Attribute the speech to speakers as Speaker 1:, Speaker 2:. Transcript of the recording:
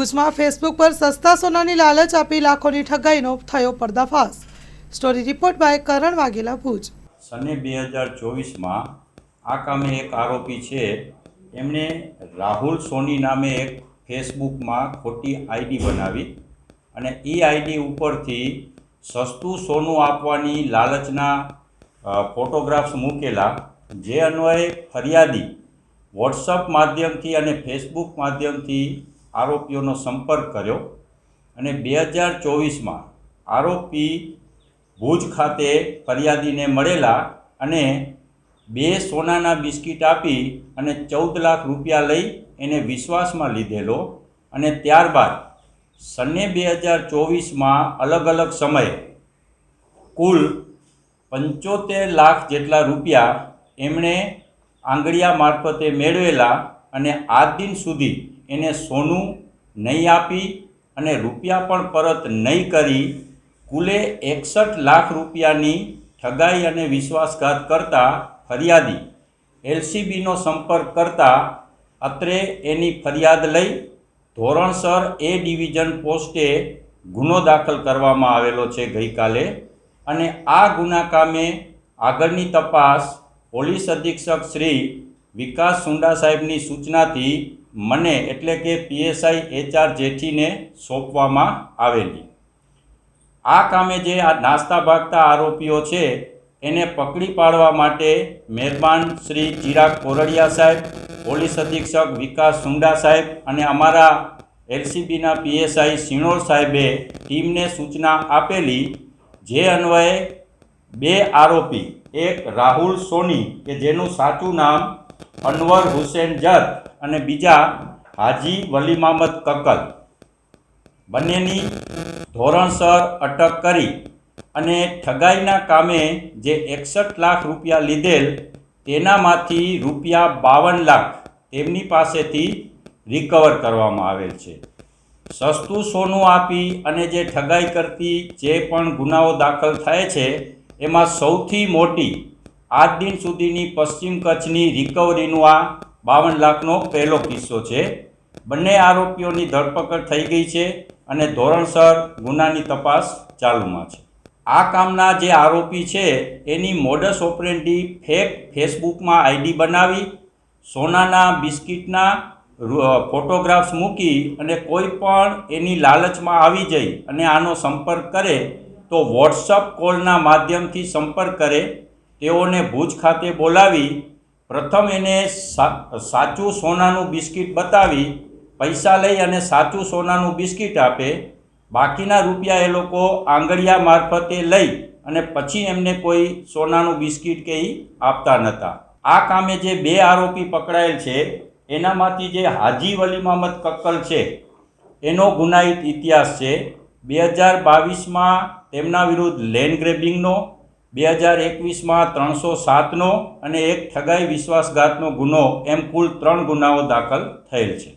Speaker 1: ભુજમાં ફેસબુક પર સસ્તા સોનાની લાલચ આપી લાખોની ઠગાઈનો થયો પર્દાફાશ। સ્ટોરી રિપોર્ટ બાય કરણ વાઘેલા, ભુજ।
Speaker 2: સને 2024 આ કામે એક આરોપી છે, એમણે રાહુલ સોની નામે એક ફેસબુકમાં ખોટી આઈડી બનાવી અને એ આઈડી ઉપરથી સસ્તું સોનું આપવાની લાલચના ફોટોગ્રાફ્સ મૂકેલા, જે અન્વયે ફરિયાદી વોટ્સઅપ માધ્યમથી અને ફેસબુક માધ્યમથી આરોપીઓનો સંપર્ક કર્યો અને 2024 આરોપી ભુજ ખાતે ફરિયાદીને મળેલા અને 2 સોનાના બિસ્કિટ આપી અને 14 લાખ રૂપિયા લઈ એને વિશ્વાસમાં લીધેલો અને ત્યારબાદ સને 2024 અલગ અલગ સમયે કુલ 75 લાખ જેટલા રૂપિયા એમણે આંગળીયા મારફતે મેળવેલા અને આજ દિન સુધી એને સોનું નહીં આપી અને રૂપિયા પણ પરત નહીં કરી કુલે 61 લાખ રૂપિયાની ઠગાઈ અને વિશ્વાસઘાત કરતા ફરિયાદી એલસીબીનો સંપર્ક કરતા અત્રે એની ફરિયાદ લઈ ધોરણસર એ ડિવિઝન પોસ્ટે ગુનો દાખલ કરવામાં આવેલો છે ગઈકાલે અને આ ગુના કામે આગળની તપાસ પોલીસ અધિક્ષક શ્રી વિકાસ સુંડા સાહેબની સૂચનાથી મને એટલે કે પીએસઆઈ HR જેઠીને સોંપવામાં આવેલી। આ કામે જે આ નાસ્તા ભાગતા આરોપીઓ છે એને પકડી પાડવા માટે મહેરબાન શ્રી ચિરાગ કોરડિયા સાહેબ, પોલીસ અધિક્ષક વિકાસ સુંડા સાહેબ અને અમારા એલસીબીના પીએસઆઈ સિણોર સાહેબે ટીમને સૂચના આપેલી, જે અન્વયે 2 આરોપી, એક રાહુલ સોની કે જેનું સાચું નામ અનવર હુસેન જત અને બીજા હાજી વલીમામદ કક્કલ, બંનેની ધોરણસર અટક કરી અને ઠગાઈના કામે જે 61 લાખ રૂપિયા લીધેલ તેનામાંથી રૂપિયા 52 લાખ તેમની પાસેથી રિકવર કરવામાં આવેલ છે। સસ્તું સોનું આપી અને જે ઠગાઈ કરતી જે પણ ગુનાઓ દાખલ થાય છે એમાં સૌથી મોટી આજ દિન સુધીની પશ્ચિમ કચ્છની રિકવરીનું આ 52 લાખનો પહેલો કિસ્સો છે। બંને આરોપીઓની ધરપકડ થઈ ગઈ છે અને ધોરણસર ગુનાની તપાસ ચાલુમાં છે। આ કામના જે આરોપી છે એની મોડસ ઓપરેન્ડી ફેક ફેસબુકમાં આઈડી બનાવી સોનાના બિસ્કિટના ફોટોગ્રાફ્સ મૂકી અને કોઈ પણ એની લાલચમાં આવી જઈ અને આનો સંપર્ક કરે તો વોટ્સઅપ કોલના માધ્યમથી સંપર્ક કરે, તેઓને ભુજ ખાતે બોલાવી પ્રથમ એને સાચું સોનાનું બિસ્કિટ બતાવી પૈસા લઈ અને સાચું સોનાનું બિસ્કિટ આપે, બાકીના રૂપિયા એ લોકો આંગળીયા મારફતે લઈ અને પછી એમને કોઈ સોનાનું બિસ્કિટ કે આપતા નહોતા। આ કામે જે 2 આરોપી પકડાયેલ છે એનામાંથી જે હાજી વલીમામદ કક્કલ છે એનો ગુનાહિત ઇતિહાસ છે। 2022 તેમના વિરુદ્ધ લેન્ડ ગ્રેબિંગનો, 2021 307નો અને એક ઠગાઈ વિશ્વાસઘાતનો ગુનો, એમ કુલ 3 ગુનાઓ દાખલ થયેલ છે।